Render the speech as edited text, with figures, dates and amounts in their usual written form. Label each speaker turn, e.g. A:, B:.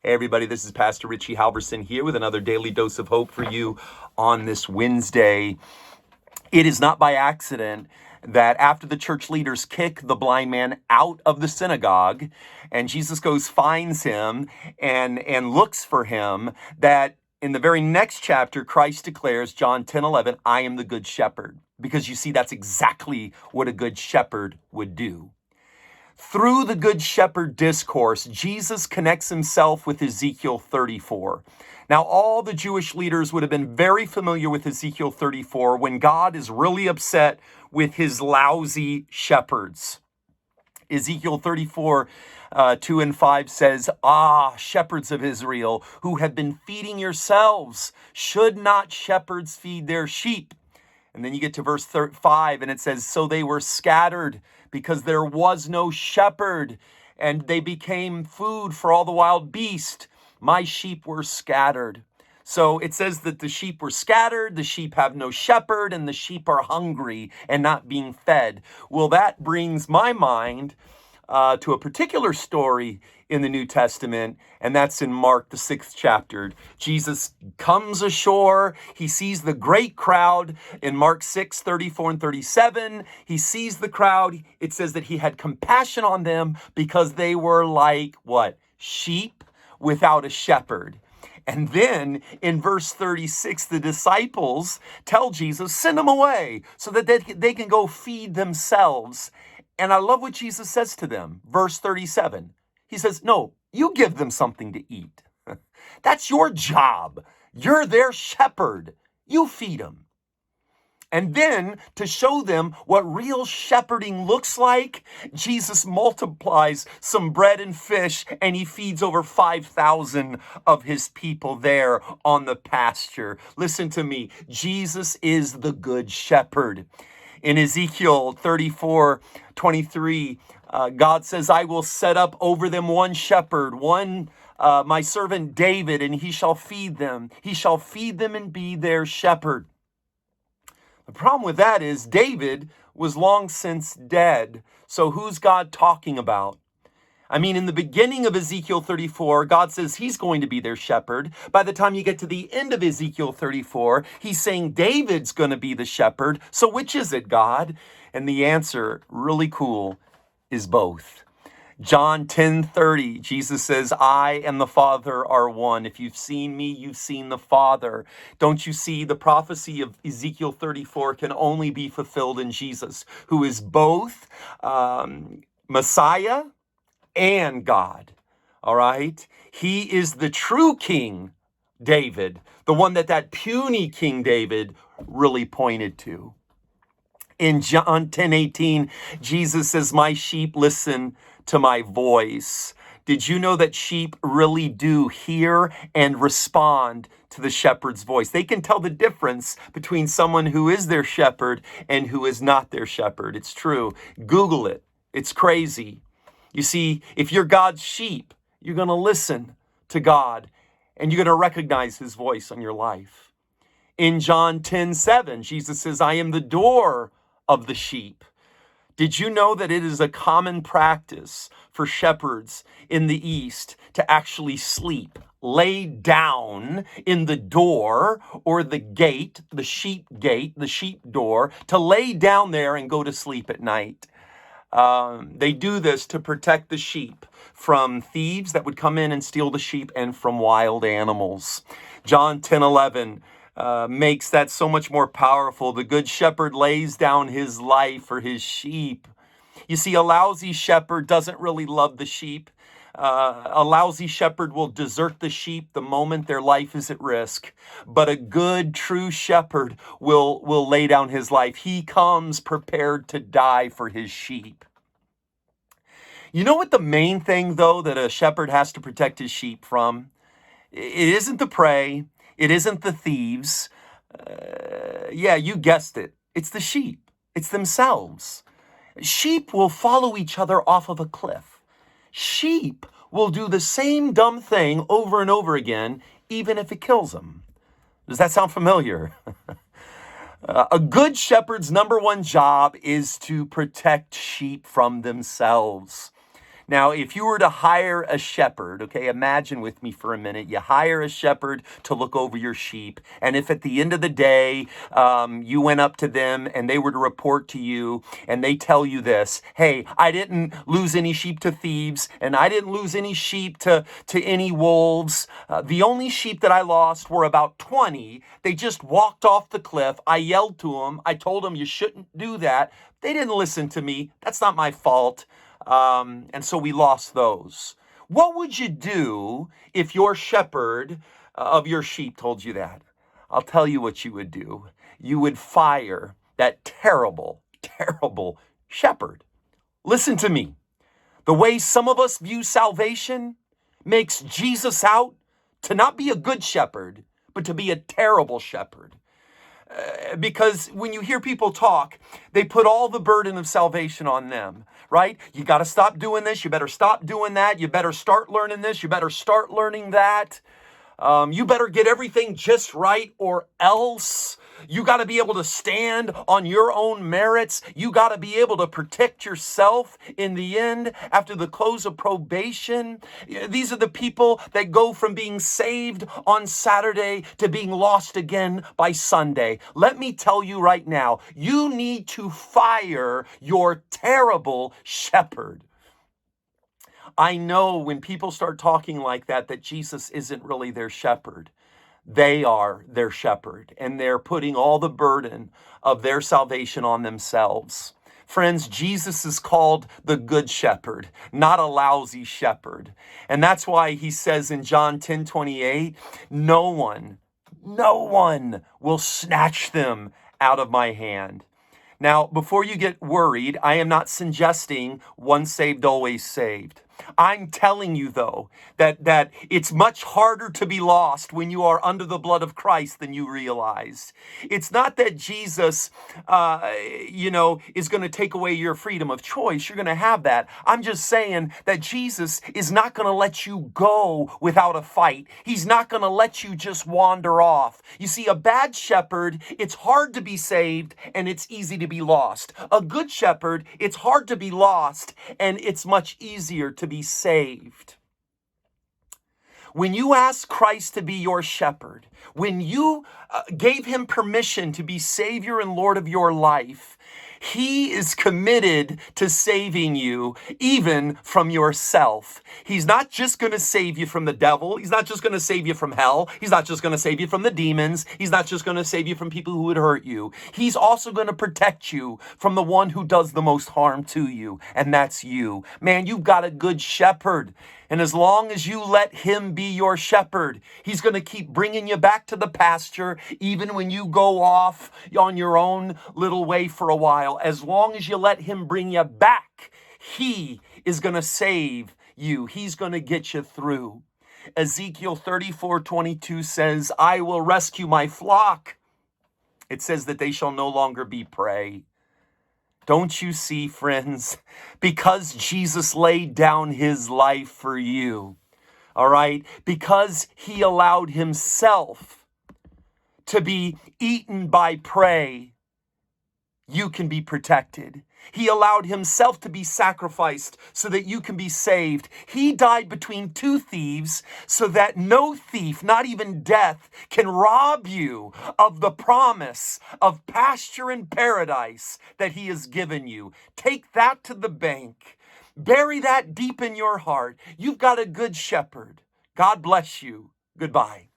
A: Hey everybody, this is Pastor Richie Halverson here with another daily dose of hope for you on this Wednesday. It is not by accident that after the church leaders kick the blind man out of the synagogue and Jesus goes, finds him and looks for him, that in the very next chapter, Christ declares, John 10:11, I am the good shepherd. Because you see, that's exactly what a good shepherd would do. Through the Good Shepherd discourse, Jesus connects himself with Ezekiel 34. Now, all the Jewish leaders would have been very familiar with Ezekiel 34 when God is really upset with his lousy shepherds. Ezekiel 34, 2 and 5 says, shepherds of Israel, who have been feeding yourselves, should not shepherds feed their sheep? And then you get to verse 5 and it says, so they were scattered because there was no shepherd, and they became food for all the wild beasts. My sheep were scattered. So it says that the sheep were scattered, the sheep have no shepherd, and the sheep are hungry and not being fed. Well, that brings my mind to a particular story in the New Testament, and that's in Mark, the 6th chapter. Jesus comes ashore. He sees the great crowd in Mark 6, 34 and 37. He sees the crowd. It says that he had compassion on them because they were like what? Sheep without a shepherd. And then in verse 36, the disciples tell Jesus, send them away so that they can go feed themselves. And I love what Jesus says to them. Verse 37, he says, no, you give them something to eat. That's your job. You're their shepherd. You feed them. And then to show them what real shepherding looks like, Jesus multiplies some bread and fish and he feeds over 5,000 of his people there on the pasture. Listen to me. Jesus is the good shepherd. In Ezekiel 34:23, God says, I will set up over them one shepherd, my servant David, and he shall feed them. He shall feed them and be their shepherd. The problem with that is David was long since dead. So who's God talking about? I mean, in the beginning of Ezekiel 34, God says he's going to be their shepherd. By the time you get to the end of Ezekiel 34, he's saying David's going to be the shepherd. So which is it, God? And the answer, really cool, is both. John 10:30, Jesus says, I and the Father are one. If you've seen me, you've seen the Father. Don't you see the prophecy of Ezekiel 34 can only be fulfilled in Jesus, who is both Messiah and God. All right. He is the true King David, the one that puny King David really pointed to. In John 10:18, Jesus says, my sheep listen to my voice. Did you know that sheep really do hear and respond to the shepherd's voice? They can tell the difference between someone who is their shepherd and who is not their shepherd. It's true. Google it. It's crazy. You see, if you're God's sheep, you're going to listen to God and you're going to recognize his voice on your life. In John 10:7, Jesus says, I am the door of the sheep. Did you know that it is a common practice for shepherds in the East to actually sleep, lay down in the door or the gate, the sheep door, to lay down there and go to sleep at night? They do this to protect the sheep from thieves that would come in and steal the sheep and from wild animals. John 10:11 makes that so much more powerful. The good shepherd lays down his life for his sheep. You see, a lousy shepherd doesn't really love the sheep. A lousy shepherd will desert the sheep the moment their life is at risk. But a good, true shepherd will lay down his life. He comes prepared to die for his sheep. You know what the main thing, though, that a shepherd has to protect his sheep from? It isn't the prey. It isn't the thieves. Yeah, you guessed it. It's the sheep. It's themselves. Sheep will follow each other off of a cliff. Sheep will do the same dumb thing over and over again, even if it kills them. Does that sound familiar? A good shepherd's number one job is to protect sheep from themselves. Now, if you were to hire a shepherd, okay, imagine with me for a minute, you hire a shepherd to look over your sheep. And if at the end of the day, you went up to them and they were to report to you and they tell you this, hey, I didn't lose any sheep to thieves and I didn't lose any sheep to any wolves. The only sheep that I lost were about 20. They just walked off the cliff. I yelled to them. I told them you shouldn't do that. They didn't listen to me. That's not my fault. And so we lost those. What would you do if your shepherd of your sheep told you that? I'll tell you what you would do. You would fire that terrible, terrible shepherd. Listen to me. The way some of us view salvation makes Jesus out to not be a good shepherd, but to be a terrible shepherd. Because when you hear people talk, they put all the burden of salvation on them, right? You got to stop doing this. You better stop doing that. You better start learning this. You better start learning that. You better get everything just right or else. You got to be able to stand on your own merits. You got to be able to protect yourself in the end after the close of probation. These are the people that go from being saved on Saturday to being lost again by Sunday. Let me tell you right now, you need to fire your terrible shepherd. I know when people start talking like that Jesus isn't really their shepherd. They are their shepherd, and they're putting all the burden of their salvation on themselves. Friends, Jesus is called the good shepherd, not a lousy shepherd. And that's why he says in John 10:28, no one will snatch them out of my hand. Now, before you get worried, I am not suggesting once saved, always saved. I'm telling you, though, that it's much harder to be lost when you are under the blood of Christ than you realize. It's not that Jesus, is going to take away your freedom of choice. You're going to have that. I'm just saying that Jesus is not going to let you go without a fight. He's not going to let you just wander off. You see, a bad shepherd, it's hard to be saved and it's easy to be lost. A good shepherd, it's hard to be lost and it's much easier to be saved. When you ask Christ to be your shepherd, when you gave him permission to be Savior and Lord of your life, he is committed to saving you even from yourself. He's not just going to save you from the devil. He's not just going to save you from hell. He's not just going to save you from the demons. He's not just going to save you from people who would hurt you. He's also going to protect you from the one who does the most harm to you, and that's you. Man, you've got a good shepherd. And as long as you let him be your shepherd, he's going to keep bringing you back to the pasture, even when you go off on your own little way for a while. As long as you let him bring you back, he is going to save you. He's going to get you through. Ezekiel 34:22 says, I will rescue my flock. It says that they shall no longer be prey. Don't you see, friends? Because Jesus laid down his life for you, all right? Because he allowed himself to be eaten by prey, you can be protected. He allowed himself to be sacrificed so that you can be saved. He died between two thieves so that no thief, not even death, can rob you of the promise of pasture and paradise that he has given you. Take that to the bank. Bury that deep in your heart. You've got a good shepherd. God bless you. Goodbye.